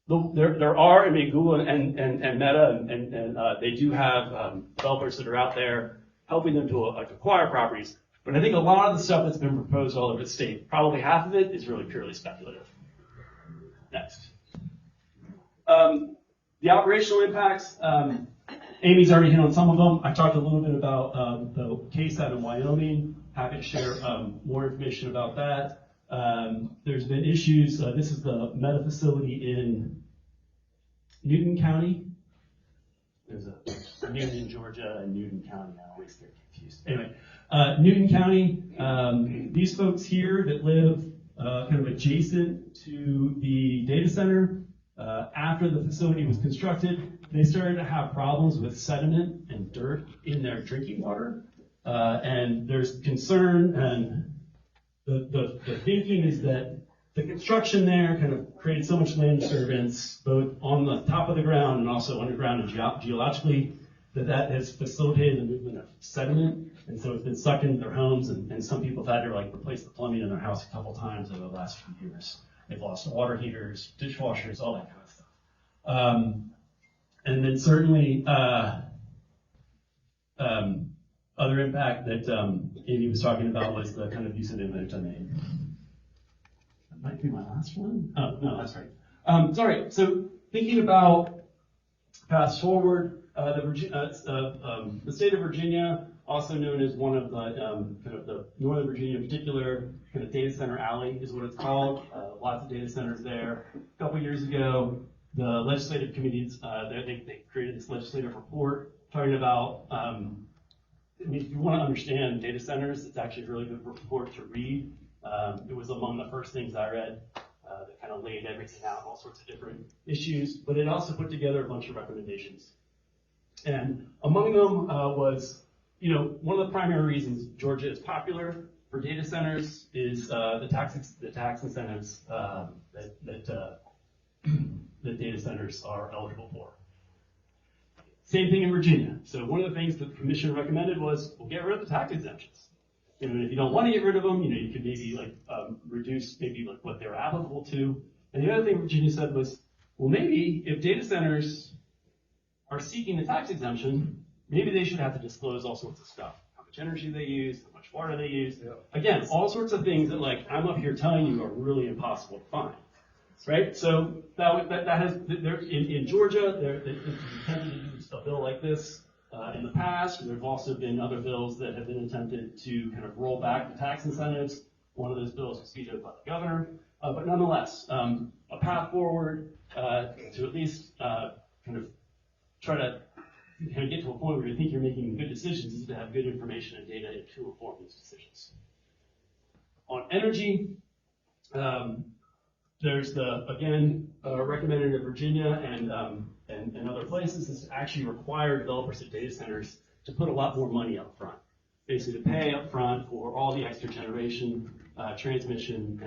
E: There are, I mean, Google and Meta, and they do have developers that are out there helping them to acquire properties. But I think a lot of the stuff that's been proposed all over the state, probably half of it is really purely speculative. Next. The operational impacts, Amy's already hit on some of them. I talked a little bit about the case out in Wyoming. Happy to share more information about that. There's been issues. This is the Meta facility in Newton County. There's a Newton, Georgia, and Newton County. I always get confused. Anyway, Newton County, these folks here that live kind of adjacent to the data center, after the facility was constructed, they started to have problems with sediment and dirt in their drinking water. And there's concern, and the thinking is that the construction there kind of created so much land disturbance, both on the top of the ground and also underground and geologically, that has facilitated the movement of sediment. And so it's been sucked into their homes, and some people have had to like replace the plumbing in their house a couple times over the last few years. They've lost water heaters, dishwashers, all that kind of stuff. And then certainly other impact that Amy was talking about was the kind of use of eminent domain. That might be my last one. Oh, no, that's right. Sorry, so thinking about paths forward, the state of Virginia, also known as one of the kind of the Northern Virginia in particular, kind of data center alley is what it's called. Lots of data centers there. A couple years ago, the legislative committees, they created this legislative report talking about, I mean, if you want to understand data centers, it's actually a really good report to read. It was among the first things I read that kind of laid everything out, all sorts of different issues, but it also put together a bunch of recommendations. And among them was, you know, one of the primary reasons Georgia is popular for data centers is the tax incentives that data centers are eligible for. Same thing in Virginia. So one of the things that the commission recommended was, well, get rid of the tax exemptions. You know, and if you don't want to get rid of them, you know, you could maybe like reduce maybe like what they're applicable to. And the other thing Virginia said was, well, maybe if data centers are seeking a tax exemption, maybe they should have to disclose all sorts of stuff. How much energy they use, how much water they use. Yeah. Again, all sorts of things that like I'm up here telling you are really impossible to find. Right? So that has, in Georgia, they've attempted to do a bill like this in the past. There have also been other bills that have been attempted to kind of roll back the tax incentives. One of those bills was vetoed by the governor. But nonetheless, a path forward to at least kind of try to kind of get to a point where you think you're making good decisions is to have good information and data to inform these decisions. On energy, there's the, again, recommended in Virginia and other places is to actually require developers at data centers to put a lot more money up front. Basically to pay up front for all the extra generation, transmission,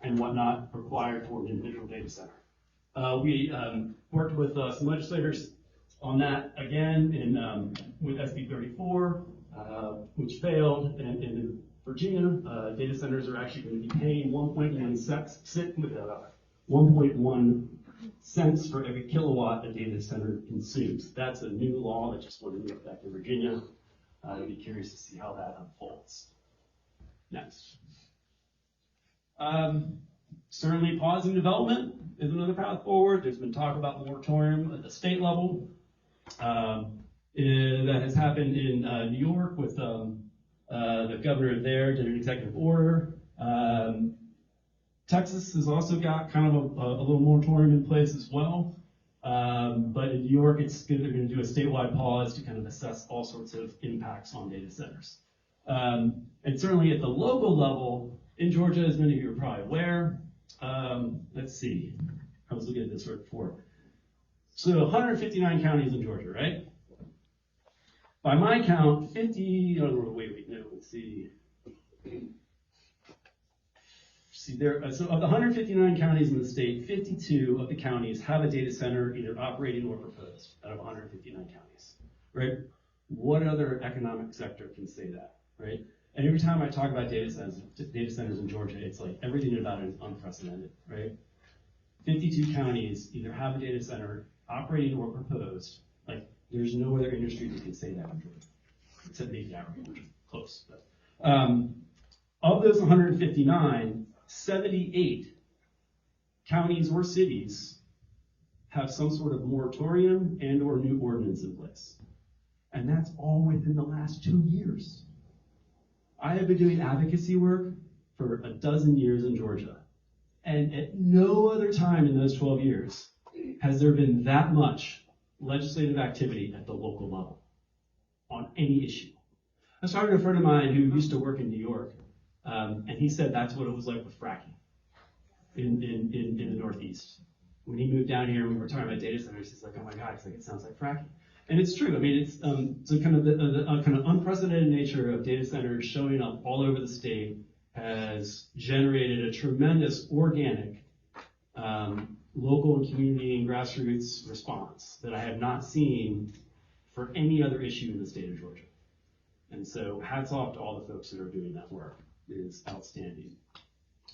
E: and whatnot required for an individual data center. We worked with some legislators on that again with SB 34, which failed, and in Virginia, data centers are actually going to be paying 1.1 cents for every kilowatt a data center consumes. That's a new law that just went into effect in Virginia. I'd be curious to see how that unfolds. Next. Certainly pausing development is another path forward. There's been talk about moratorium at the state level. That has happened in New York with the governor there did an executive order. Texas has also got kind of a little moratorium in place as well. But in New York, they're going to do a statewide pause to kind of assess all sorts of impacts on data centers. And certainly at the local level, in Georgia, as many of you are probably aware, let's see, I was looking at this right before. So 159 counties in Georgia, right? By my count, 50, oh, wait, no, let's see. see, so of the 159 counties in the state, 52 of the counties have a data center either operating or proposed out of 159 counties, right? What other economic sector can say that, right? And every time I talk about data centers in Georgia, it's like everything about it is unprecedented, right? 52 counties either have a data center operating or proposed. Like, there's no other industry that can say that in Georgia, except maybe agriculture, close. But, of those 159, 78 counties or cities have some sort of moratorium and or new ordinance in place. And that's all within the last 2 years. I have been doing advocacy work for a dozen years in Georgia. And at no other time in those 12 years has there been that much legislative activity at the local level on any issue. I was talking to a friend of mine who used to work in New York, and he said that's what it was like with fracking in the Northeast. When he moved down here and we were talking about data centers, he's like, oh my God, it's like, it sounds like fracking. And it's true. I mean, it's so kind of the kind of unprecedented nature of data centers showing up all over the state has generated a tremendous organic local and community and grassroots response that I have not seen for any other issue in the state of Georgia. And so hats off to all the folks that are doing that work. It is outstanding.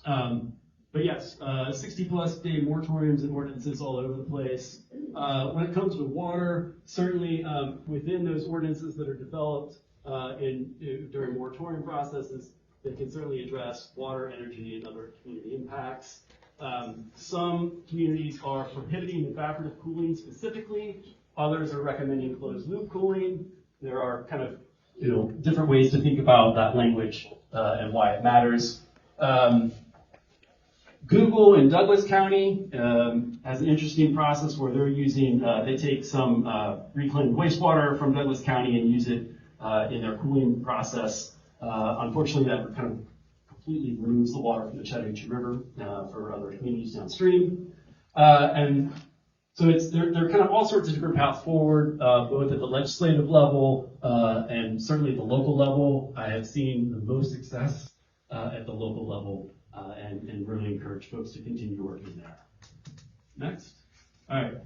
E: But yes, 60-plus day moratoriums and ordinances all over the place. When it comes to water, certainly within those ordinances that are developed during moratorium processes, they can certainly address water, energy, and other community impacts. Some communities are prohibiting evaporative cooling specifically. Others are recommending closed-loop cooling. There are kind of different ways to think about that language and why it matters. Google in Douglas County has an interesting process where they're using, they take some reclaimed wastewater from Douglas County and use it in their cooling process. Unfortunately, that kind of completely removes the water from the Chattahoochee River for other communities downstream. And so there are kind of all sorts of different paths forward, both at the legislative level and certainly at the local level. I have seen the most success at the local level and really encourage folks to continue working there. Next. All right.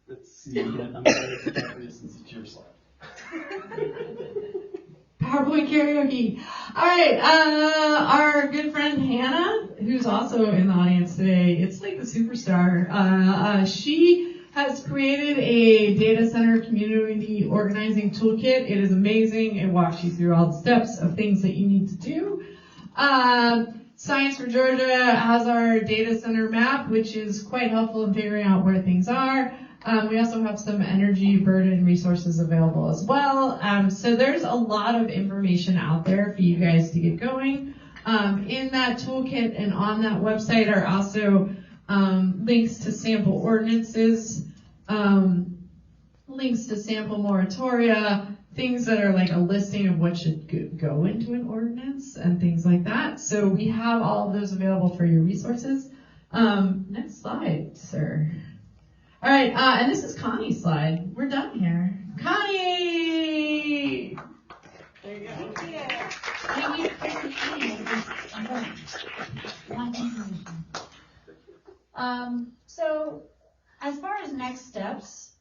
E: Let's see. I'm going to protect this since it's your slide.
D: PowerPoint karaoke. All right, our good friend Hannah, who's also in the audience today, it's like the superstar. She has created a data center community organizing toolkit. It is amazing. It walks you through all the steps of things that you need to do. Science for Georgia has our data center map, which is quite helpful in figuring out where things are. We also have some energy burden resources available as well. So there's a lot of information out there for you guys to get going. In that toolkit and on that website are also links to sample ordinances, links to sample moratoria, things that are like a listing of what should go into an ordinance and things like that. So we have all of those available for your resources. Next slide, sir. All right, and this is Connie's slide. We're done here. Connie! There you go.
B: Thank you. So as far as next steps,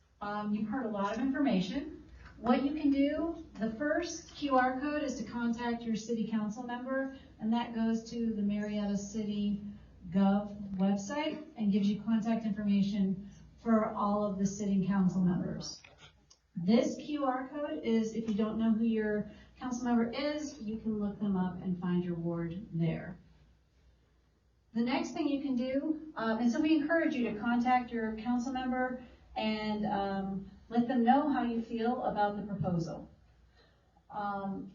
B: you've heard a lot of information. What you can do, the first QR code is to contact your city council member, and that goes to the Marietta City Gov website and gives you contact information for all of the city council members. This QR code is, if you don't know who your council member is, you can look them up and find your ward there. The next thing you can do, and so we encourage you to contact your council member and let them know how you feel about the proposal.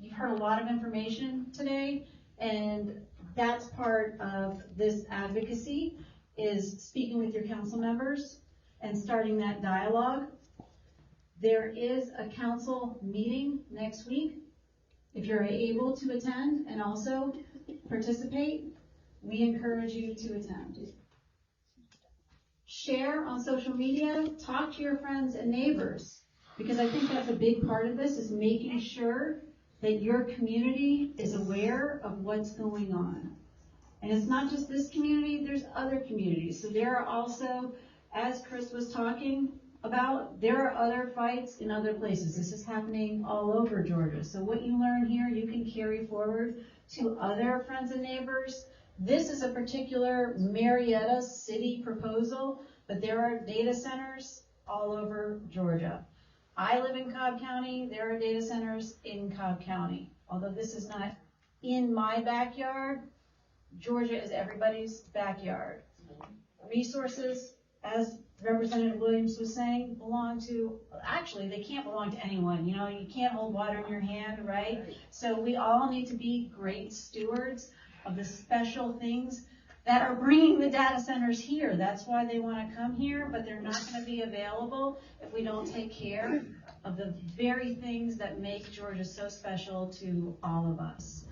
B: You've heard a lot of information today, and that's part of this advocacy, is speaking with your council members and starting that dialogue. There is a council meeting next week. If you're able to attend and also participate, we encourage you to attend. Share on social media, talk to your friends and neighbors, because I think that's a big part of this, is making sure that your community is aware of what's going on. And it's not just this community, there's other communities. So there are also, as Chris was talking about, there are other fights in other places. This is happening all over Georgia. So what you learn here, you can carry forward to other friends and neighbors. This is a particular Marietta city proposal, but there are data centers all over Georgia. I live in Cobb County, there are data centers in Cobb County. Although this is not in my backyard, Georgia is everybody's backyard. Resources, as Representative Williams was saying, actually they can't belong to anyone. You know, you can't hold water in your hand, right? So we all need to be great stewards of the special things that are bringing the data centers here. That's why they want to come here, but they're not going to be available if we don't take care of the very things that make Georgia so special to all of us.